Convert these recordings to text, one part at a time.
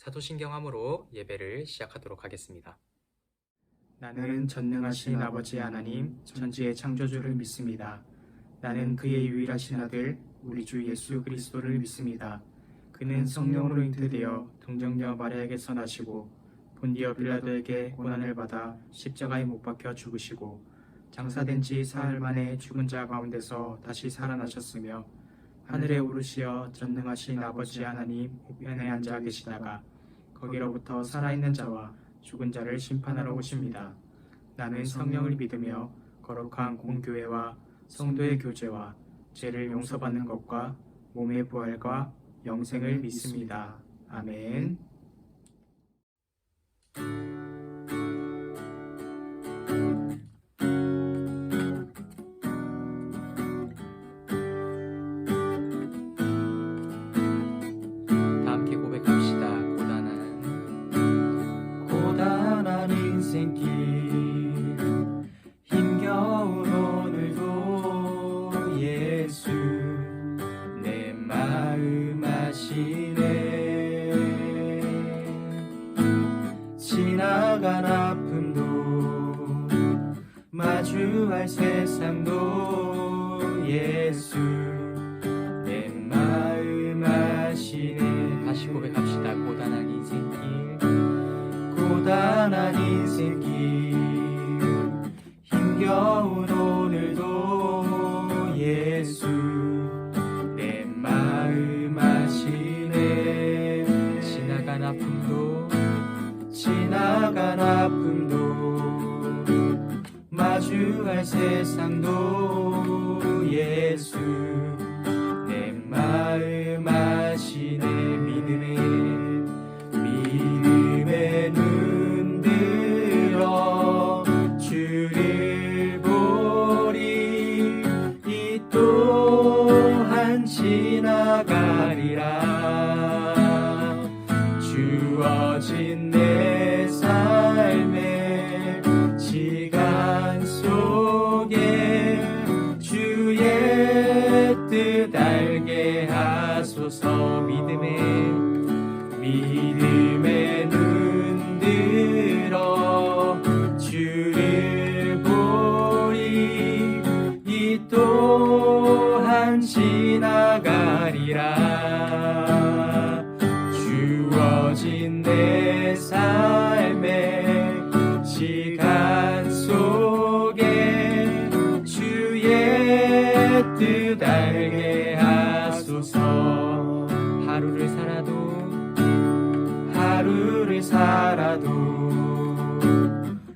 사도신경함으로 예배를 시작하도록 하겠습니다. 나는 전능하신 아버지 하나님 천지의 창조주를 믿습니다. 나는 그의 유일하신 아들 우리 주 예수 그리스도를 믿습니다. 그는 성령으로 잉태되어 동정녀 마리아에게서 나시고 본디어 빌라도에게 고난을 받아 십자가에 못 박혀 죽으시고 장사된 지 사흘 만에 죽은 자 가운데서 다시 살아나셨으며 하늘에 오르시어 전능하신 아버지 하나님 우편에 앉아 계시다가 거기로부터 살아있는 자와 죽은 자를 심판하러 오십니다. 나는 성령을 믿으며 거룩한 공교회와 성도의 교제와 죄를 용서받는 것과 몸의 부활과 영생을 믿습니다. 아멘. 다 함께 고백합시다. 고단한 인생길 힘겨운 오늘도 예수 내 마음 아시네. 지나간 아픔도 마주할 세상도 예수 내 마음 아시네. 다시 고백합시다. 고단한 인생길 고단한 인생길 힘겨운 오늘도 예수 내 마음 아시네. 지나간 아픔도 마주할 세상도 예수 내 마음 아시네. 믿음의 눈 들어 주를 보리. 이 또한 지나가리라. 주어진 내 삶의 시간 속에 주의 뜻 알게 하소서. 믿음의 눈 들어 주를 보리. 이 또한 지나가리라. 주어진 내 삶의 시간 속에 주의 뜻 알게 하소서. 하루를 살아도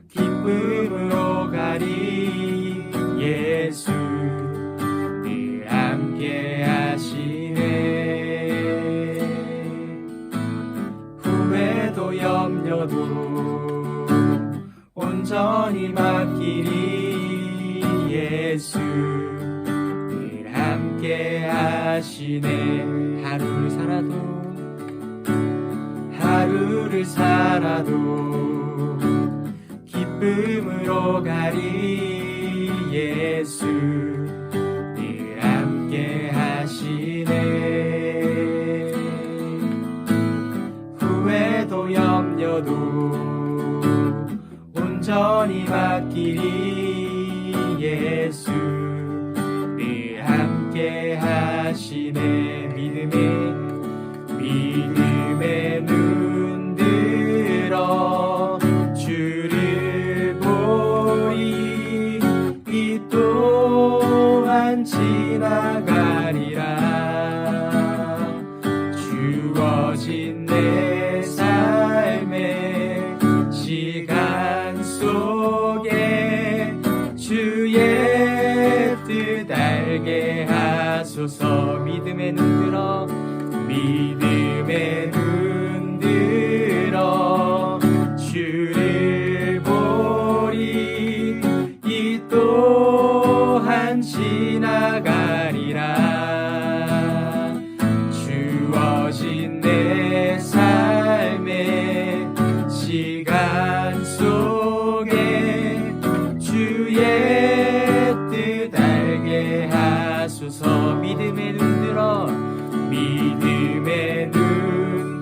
기쁨으로 가리. 예수 늘 함께 하시네. 후회도 염려도 온전히 맡기리. 예수 늘 함께 하시네. 하루를 살아도 기쁨으로 가리. 예수 늘 함께 하시네. 후회도 염려도 온전히 맡기리. 예수 늘 함께 하시네. 믿음의 눈 들어 주를 보리. 이 또한 지나가리라. 주어진 내 삶의 시간 속에 주의 뜻 알게 하소서. 믿음의 눈 들어 주를 보리. 이 또한 지나가리라. 주어진 내 삶의 시간 속에 주의 뜻 알게 하소서. 믿음의 눈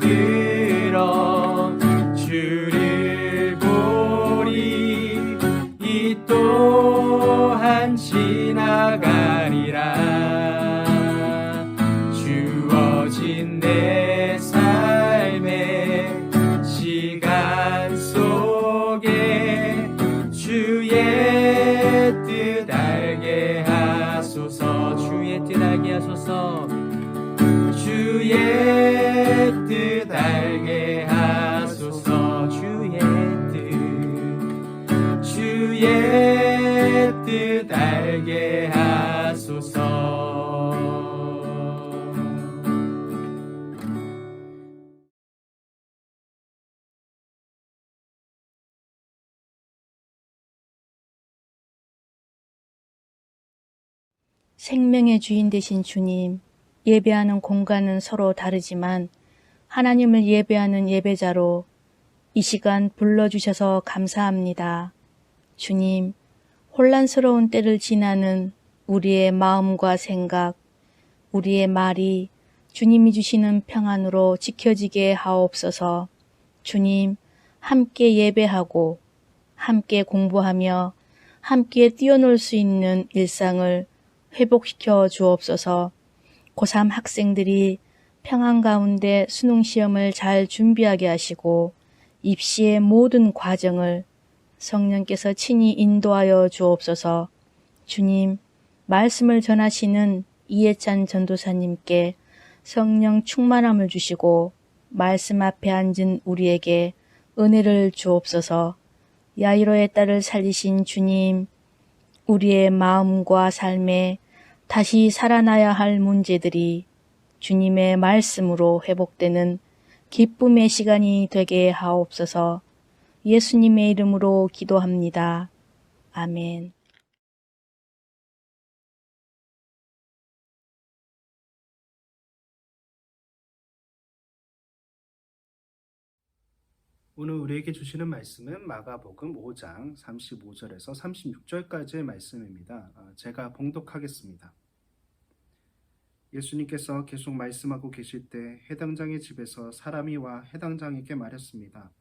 하소서. 주의 뜻 알게 하소서. 주의 뜻 알게 하소서. 생명의 주인 되신 주님, 예배하는 공간은 서로 다르지만 하나님을 예배하는 예배자로 이 시간 불러주셔서 감사합니다. 주님, 혼란스러운 때를 지나는 우리의 마음과 생각, 우리의 말이 주님이 주시는 평안으로 지켜지게 하옵소서. 주님, 함께 예배하고 함께 공부하며 함께 뛰어놀 수 있는 일상을 회복시켜 주옵소서. 고3 학생들이 평안 가운데 수능 시험을 잘 준비하게 하시고 입시의 모든 과정을 성령께서 친히 인도하여 주옵소서. 주님, 말씀을 전하시는 이해찬 전도사님께 성령 충만함을 주시고 말씀 앞에 앉은 우리에게 은혜를 주옵소서. 야이로의 딸을 살리신 주님, 우리의 마음과 삶에 다시 살아나야 할 문제들이 주님의 말씀으로 회복되는 기쁨의 시간이 되게 하옵소서. 예수님의 이름으로 기도합니다. 아멘. 오늘 우리에게 주시는 말씀은 마가복음 5장 35절에서 36절까지의 말씀입니다. 제가 봉독하겠습니다. 예수님께서 계속 말씀하고 계실 때 해당장의 집에서 사람이 와 해당장에게 말했습니다.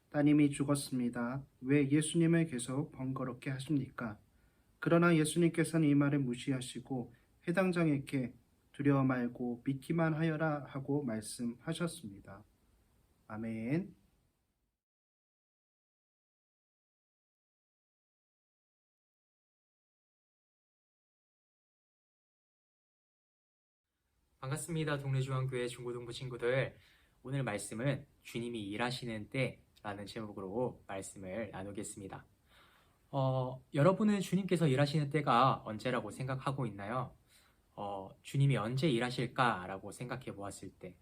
따님이 죽었습니다. 왜 예수님을 계속 번거롭게 하십니까? 그러나 예수님께서는 이 말을 무시하시고 해당장에게 두려워 말고 믿기만 하여라 하고 말씀하셨습니다. 아멘. 반갑습니다. 동래중앙교회 중고등부 친구들. 오늘 말씀은 주님이 일하시는 때라는 제목으로 말씀을 나누겠습니다. 여러분은 주님께서 일하시는 때가 언제라고 생각하고 있나요? 주님이 언제 일하실까라고 생각해 보았을 때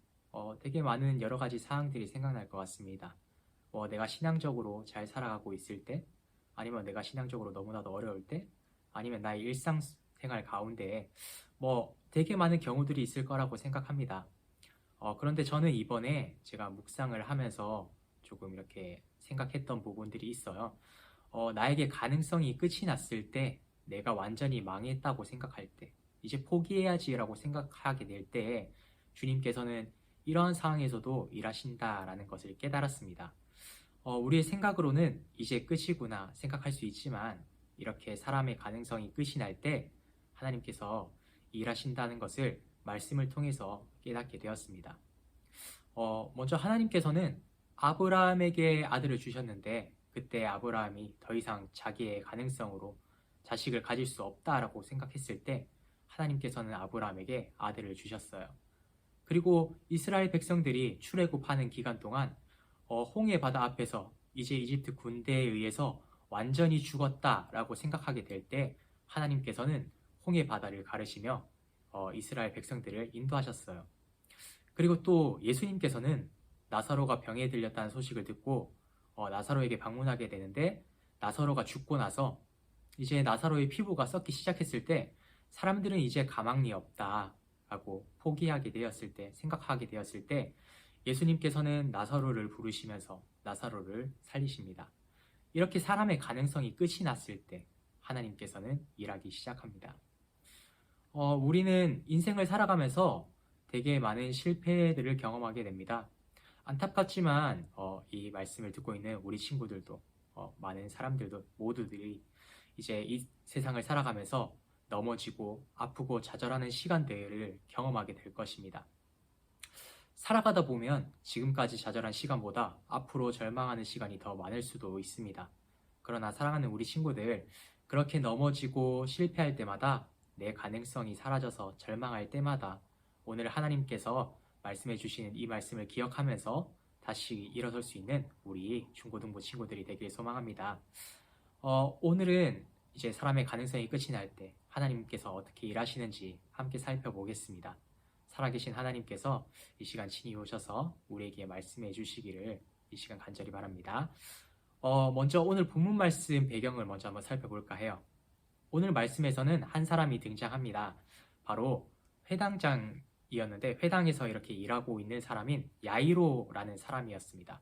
되게 많은 여러 가지 사항들이 생각날 것 같습니다. 내가 신앙적으로 잘 살아가고 있을 때, 아니면 내가 신앙적으로 너무나도 어려울 때, 아니면 나의 일상생활 가운데 되게 많은 경우들이 있을 거라고 생각합니다. 그런데 저는 이번에 제가 묵상을 하면서 조금 이렇게 생각했던 부분들이 있어요. 나에게 가능성이 끝이 났을 때, 내가 완전히 망했다고 생각할 때, 이제 포기해야지라고 생각하게 될 때, 주님께서는 이러한 상황에서도 일하신다라는 것을 깨달았습니다. 우리의 생각으로는 이제 끝이구나 생각할 수 있지만, 이렇게 사람의 가능성이 끝이 날 때 하나님께서 일하신다는 것을 말씀을 통해서 깨닫게 되었습니다. 먼저 하나님께서는 아브라함에게 아들을 주셨는데, 그때 아브라함이 더 이상 자기의 가능성으로 자식을 가질 수 없다라고 생각했을 때 하나님께서는 아브라함에게 아들을 주셨어요. 그리고 이스라엘 백성들이 출애굽하는 기간 동안 홍해 바다 앞에서 이제 이집트 군대에 의해서 완전히 죽었다라고 생각하게 될 때 하나님께서는 홍해 바다를 가르시며 이스라엘 백성들을 인도하셨어요. 그리고 또 예수님께서는 나사로가 병에 들렸다는 소식을 듣고 나사로에게 방문하게 되는데, 나사로가 죽고 나서 이제 나사로의 피부가 썩기 시작했을 때 사람들은 이제 가망이 없다라고 포기하게 되었을 때, 생각하게 되었을 때 예수님께서는 나사로를 부르시면서 나사로를 살리십니다. 이렇게 사람의 가능성이 끝이 났을 때 하나님께서는 일하기 시작합니다. 우리는 인생을 살아가면서 되게 많은 실패들을 경험하게 됩니다. 안타깝지만 이 말씀을 듣고 있는 우리 친구들도 많은 사람들도 모두들이 이제 이 세상을 살아가면서 넘어지고 아프고 좌절하는 시간들을 경험하게 될 것입니다. 살아가다 보면 지금까지 좌절한 시간보다 앞으로 절망하는 시간이 더 많을 수도 있습니다. 그러나 사랑하는 우리 친구들, 그렇게 넘어지고 실패할 때마다 내 가능성이 사라져서 절망할 때마다 오늘 하나님께서 말씀해 주시는 이 말씀을 기억하면서 다시 일어설 수 있는 우리 중고등부 친구들이 되길 소망합니다. 오늘은 이제 사람의 가능성이 끝이 날 때 하나님께서 어떻게 일하시는지 함께 살펴보겠습니다. 살아계신 하나님께서 이 시간 친히 오셔서 우리에게 말씀해 주시기를 이 시간 간절히 바랍니다. 먼저 오늘 본문 말씀 배경을 먼저 한번 살펴볼까 해요. 오늘 말씀에서는 한 사람이 등장합니다. 바로 회당장이었는데 회당에서 이렇게 일하고 있는 사람인 야이로라는 사람이었습니다.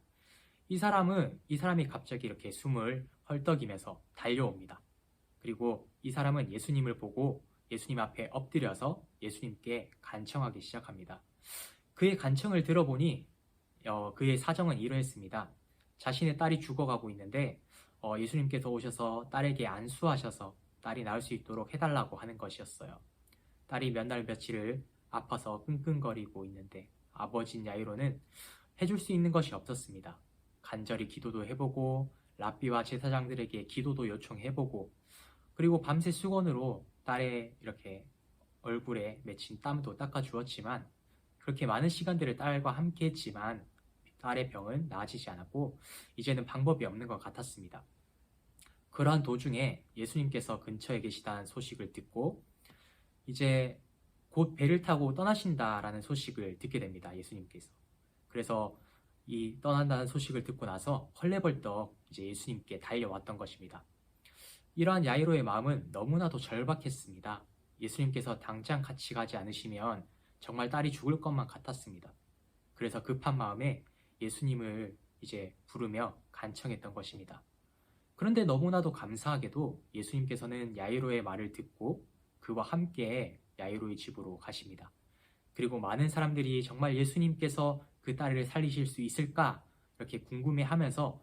이 사람이 갑자기 이렇게 숨을 헐떡이면서 달려옵니다. 그리고 이 사람은 예수님을 보고 예수님 앞에 엎드려서 예수님께 간청하기 시작합니다. 그의 간청을 들어보니 그의 사정은 이러했습니다. 자신의 딸이 죽어가고 있는데 예수님께서 오셔서 딸에게 안수하셔서 딸이 나을 수 있도록 해달라고 하는 것이었어요. 딸이 몇 날 며칠을 아파서 끙끙거리고 있는데 아버지인 야이로는 해줄 수 있는 것이 없었습니다. 간절히 기도도 해보고 랍비와 제사장들에게 기도도 요청해보고 그리고 밤새 수건으로 딸의 이렇게 얼굴에 맺힌 땀도 닦아주었지만 그렇게 많은 시간들을 딸과 함께 했지만 딸의 병은 나아지지 않았고 이제는 방법이 없는 것 같았습니다. 그러한 도중에 예수님께서 근처에 계시다는 소식을 듣고 이제 곧 배를 타고 떠나신다라는 소식을 듣게 됩니다. 예수님께서. 그래서 이 떠난다는 소식을 듣고 나서 헐레벌떡 이제 예수님께 달려왔던 것입니다. 이러한 야이로의 마음은 너무나도 절박했습니다. 예수님께서 당장 같이 가지 않으시면 정말 딸이 죽을 것만 같았습니다. 그래서 급한 마음에 예수님을 이제 부르며 간청했던 것입니다. 그런데 너무나도 감사하게도 예수님께서는 야이로의 말을 듣고 그와 함께 야이로의 집으로 가십니다. 그리고 많은 사람들이 정말 예수님께서 그 딸을 살리실 수 있을까 이렇게 궁금해하면서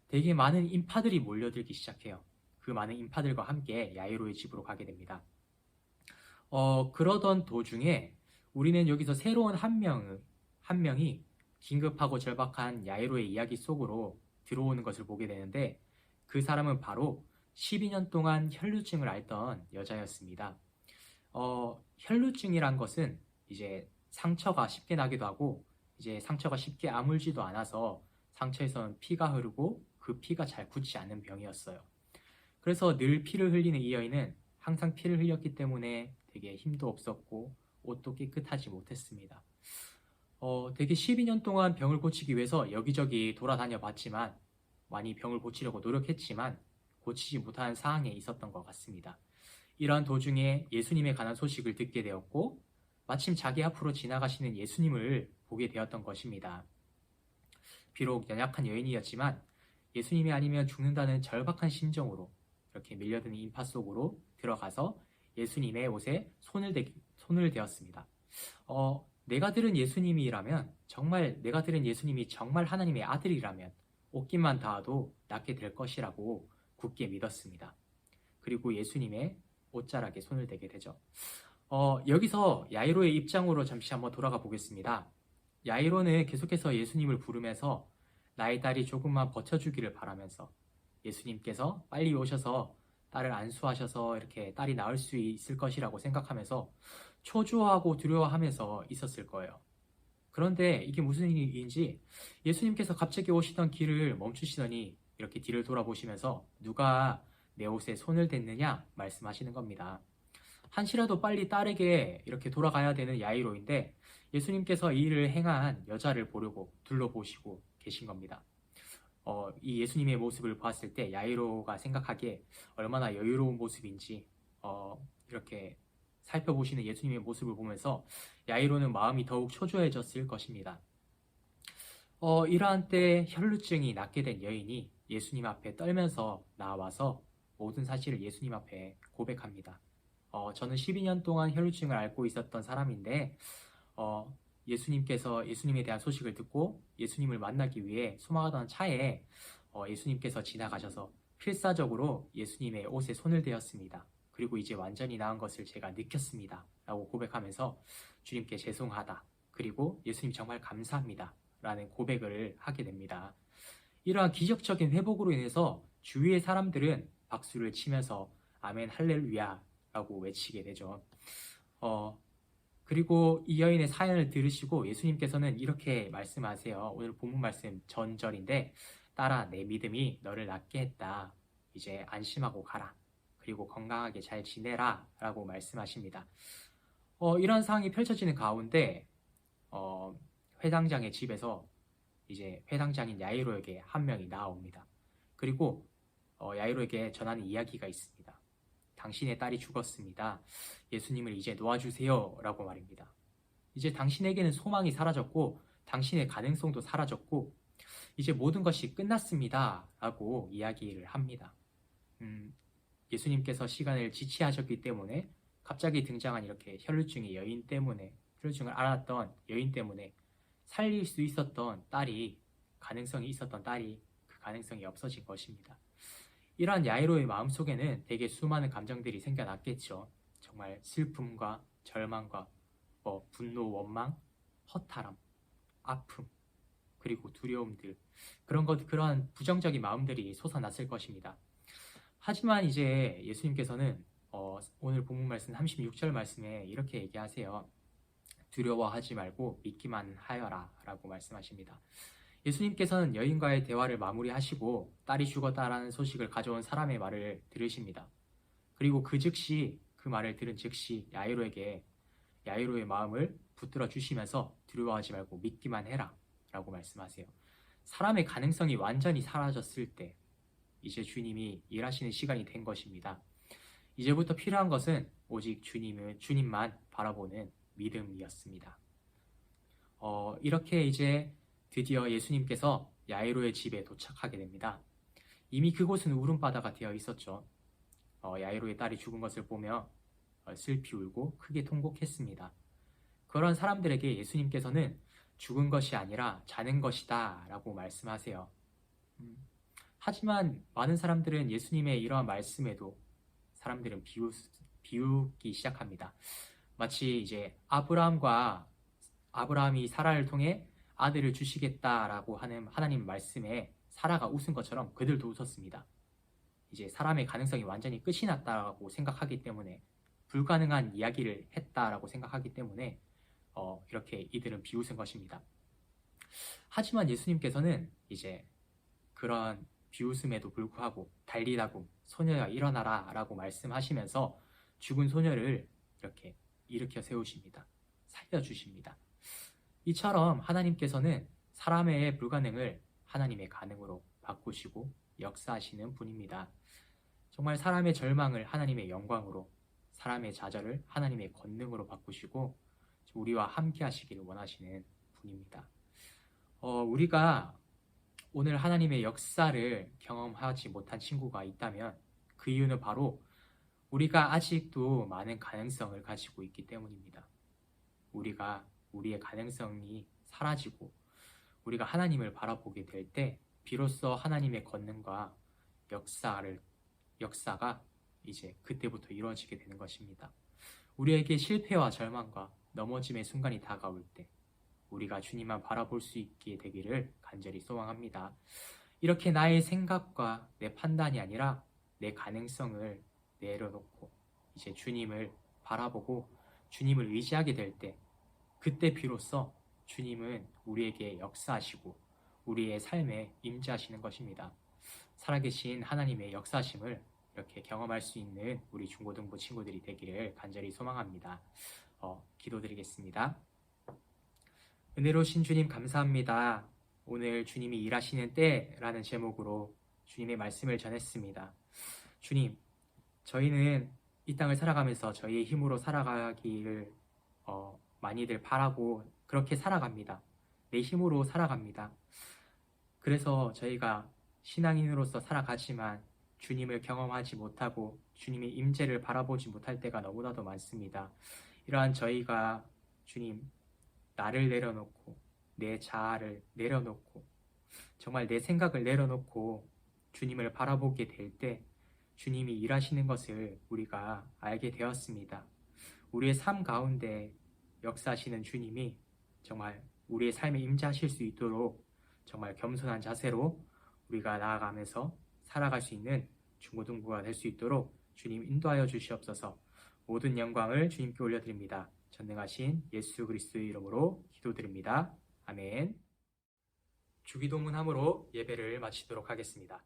되게 많은 인파들이 몰려들기 시작해요. 그 많은 인파들과 함께 야이로의 집으로 가게 됩니다. 그러던 도중에 우리는 여기서 새로운 한 명이 긴급하고 절박한 야이로의 이야기 속으로 들어오는 것을 보게 되는데 그 사람은 바로 12년 동안 혈루증을 앓던 여자였습니다. 혈루증이란 것은 이제 상처가 쉽게 나기도 하고 이제 상처가 쉽게 아물지도 않아서 상처에서는 피가 흐르고 그 피가 잘 굳지 않는 병이었어요. 그래서 늘 피를 흘리는 이 여인은 항상 피를 흘렸기 때문에 되게 힘도 없었고 옷도 깨끗하지 못했습니다. 되게 12년 동안 병을 고치기 위해서 여기저기 돌아다녀 봤지만 많이 병을 고치려고 노력했지만 고치지 못한 상황에 있었던 것 같습니다. 이러한 도중에 예수님에 관한 소식을 듣게 되었고 마침 자기 앞으로 지나가시는 예수님을 보게 되었던 것입니다. 비록 연약한 여인이었지만 예수님이 아니면 죽는다는 절박한 심정으로 이렇게 밀려드는 인파 속으로 들어가서 예수님의 옷에 손을 대었습니다. 내가 들은 예수님이 정말 하나님의 아들이라면 옷깃만 닿아도 낫게 될 것이라고 굳게 믿었습니다. 그리고 예수님의 옷자락에 손을 대게 되죠. 여기서 야이로의 입장으로 잠시 한번 돌아가 보겠습니다. 야이로는 계속해서 예수님을 부르면서 나의 딸이 조금만 버텨주기를 바라면서 예수님께서 빨리 오셔서 딸을 안수하셔서 이렇게 딸이 나을 수 있을 것이라고 생각하면서 초조하고 두려워하면서 있었을 거예요. 그런데 이게 무슨 일인지 예수님께서 갑자기 오시던 길을 멈추시더니 이렇게 뒤를 돌아보시면서 누가 내 옷에 손을 댔느냐 말씀하시는 겁니다. 한시라도 빨리 딸에게 이렇게 돌아가야 되는 야이로인데 예수님께서 이 일을 행한 여자를 보려고 둘러보시고 계신 겁니다. 이 예수님의 모습을 봤을 때 야이로가 생각하기에 얼마나 여유로운 모습인지 이렇게 살펴보시는 예수님의 모습을 보면서 야이로는 마음이 더욱 초조해졌을 것입니다. 이러한 때 혈루증이 낫게 된 여인이 예수님 앞에 떨면서 나와서 모든 사실을 예수님 앞에 고백합니다. 저는 12년 동안 혈루증을 앓고 있었던 사람인데 예수님에 대한 소식을 듣고 예수님을 만나기 위해 소망하던 차에 예수님께서 지나가셔서 필사적으로 예수님의 옷에 손을 대었습니다. 그리고 이제 완전히 나은 것을 제가 느꼈습니다. 라고 고백하면서 주님께 죄송하다. 그리고 예수님 정말 감사합니다. 라는 고백을 하게 됩니다. 이러한 기적적인 회복으로 인해서 주위의 사람들은 박수를 치면서 아멘 할렐루야 라고 외치게 되죠. 그리고 이 여인의 사연을 들으시고 예수님께서는 이렇게 말씀하세요. 오늘 본문 말씀 전절인데, 딸아, 내 믿음이 너를 낫게 했다. 이제 안심하고 가라. 그리고 건강하게 잘 지내라. 라고 말씀하십니다. 이런 상황이 펼쳐지는 가운데 회당장의 집에서 이제 회당장인 야이로에게 한 명이 나옵니다. 그리고 야이로에게 전하는 이야기가 있습니다. 당신의 딸이 죽었습니다. 예수님을 이제 놓아주세요. 라고 말입니다. 이제 당신에게는 소망이 사라졌고 당신의 가능성도 사라졌고 이제 모든 것이 끝났습니다. 라고 이야기를 합니다. 예수님께서 시간을 지체하셨기 때문에 갑자기 등장한 이렇게 혈루증의 여인 때문에, 혈루증을 앓았던 여인 때문에 살릴 수 있었던 딸이, 가능성이 있었던 딸이 그 가능성이 없어진 것입니다. 이러한 야이로의 마음속에는 되게 수많은 감정들이 생겨났겠죠. 정말 슬픔과 절망과 분노, 원망, 허탈함, 아픔, 그리고 두려움들, 그러한 부정적인 마음들이 솟아났을 것입니다. 하지만 이제 예수님께서는 오늘 본문 말씀 36절 말씀에 이렇게 얘기하세요. 두려워하지 말고 믿기만 하여라 라고 말씀하십니다. 예수님께서는 여인과의 대화를 마무리하시고 딸이 죽었다라는 소식을 가져온 사람의 말을 들으십니다. 그리고 그 말을 들은 즉시 야이로의 마음을 붙들어 주시면서 두려워하지 말고 믿기만 해라 라고 말씀하세요. 사람의 가능성이 완전히 사라졌을 때 이제 주님이 일하시는 시간이 된 것입니다. 이제부터 필요한 것은 오직 주님만 바라보는 믿음이었습니다. 이렇게 이제 드디어 예수님께서 야이로의 집에 도착하게 됩니다. 이미 그곳은 울음바다가 되어 있었죠. 야이로의 딸이 죽은 것을 보며 슬피 울고 크게 통곡했습니다. 그런 사람들에게 예수님께서는 죽은 것이 아니라 자는 것이다 라고 말씀하세요. 하지만 많은 사람들은 예수님의 이러한 말씀에도 사람들은 비웃기 시작합니다. 마치 이제 아브라함이 사라를 통해 아들을 주시겠다라고 하는 하나님 말씀에 사라가 웃은 것처럼 그들도 웃었습니다. 이제 사람의 가능성이 완전히 끝이 났다고 생각하기 때문에, 불가능한 이야기를 했다라고 생각하기 때문에 이렇게 이들은 비웃은 것입니다. 하지만 예수님께서는 이제 그런 비웃음에도 불구하고 달리라고, 소녀야 일어나라 라고 말씀하시면서 죽은 소녀를 이렇게 일으켜 세우십니다. 살려주십니다. 이처럼 하나님께서는 사람의 불가능을 하나님의 가능으로 바꾸시고 역사하시는 분입니다. 정말 사람의 절망을 하나님의 영광으로, 사람의 좌절을 하나님의 권능으로 바꾸시고 우리와 함께 하시기를 원하시는 분입니다. 우리가 오늘 하나님의 역사를 경험하지 못한 친구가 있다면 그 이유는 바로 우리가 아직도 많은 가능성을 가지고 있기 때문입니다. 우리의 가능성이 사라지고 우리가 하나님을 바라보게 될 때 비로소 하나님의 권능과 역사가 이제 그때부터 이루어지게 되는 것입니다. 우리에게 실패와 절망과 넘어짐의 순간이 다가올 때 우리가 주님만 바라볼 수 있게 되기를 간절히 소망합니다. 이렇게 나의 생각과 내 판단이 아니라 내 가능성을 내려놓고 이제 주님을 바라보고 주님을 의지하게 될 때, 그때 비로소 주님은 우리에게 역사하시고 우리의 삶에 임재하시는 것입니다. 살아계신 하나님의 역사하심을 이렇게 경험할 수 있는 우리 중고등부 친구들이 되기를 간절히 소망합니다. 기도드리겠습니다. 은혜로우신 주님 감사합니다. 오늘 주님이 일하시는 때라는 제목으로 주님의 말씀을 전했습니다. 주님, 저희는 이 땅을 살아가면서 저희의 힘으로 살아가기를 많이들 바라고 그렇게 살아갑니다. 내 힘으로 살아갑니다. 그래서 저희가 신앙인으로서 살아가지만 주님을 경험하지 못하고 주님의 임재를 바라보지 못할 때가 너무나도 많습니다. 이러한 저희가 주님, 나를 내려놓고 내 자아를 내려놓고 정말 내 생각을 내려놓고 주님을 바라보게 될 때 주님이 일하시는 것을 우리가 알게 되었습니다. 우리의 삶 가운데 역사하시는 주님이 정말 우리의 삶에 임재하실 수 있도록 정말 겸손한 자세로 우리가 나아가면서 살아갈 수 있는 중고등부가 될 수 있도록 주님 인도하여 주시옵소서. 모든 영광을 주님께 올려드립니다. 전능하신 예수 그리스도의 이름으로 기도드립니다. 아멘. 주기도문함으로 예배를 마치도록 하겠습니다.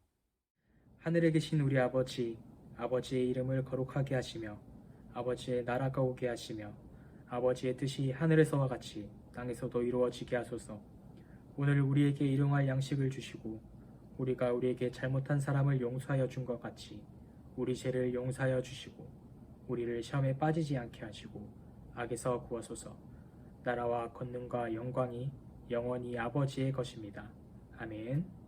하늘에 계신 우리 아버지, 아버지의 이름을 거룩하게 하시며 아버지의 나라가 오게 하시며 아버지의 뜻이 하늘에서와 같이 땅에서도 이루어지게 하소서. 오늘 우리에게 일용할 양식을 주시고 우리가 우리에게 잘못한 사람을 용서하여 준 것 같이 우리 죄를 용서하여 주시고 우리를 시험에 빠지지 않게 하시고 악에서 구하소서. 나라와 권능과 영광이 영원히 아버지의 것입니다. 아멘.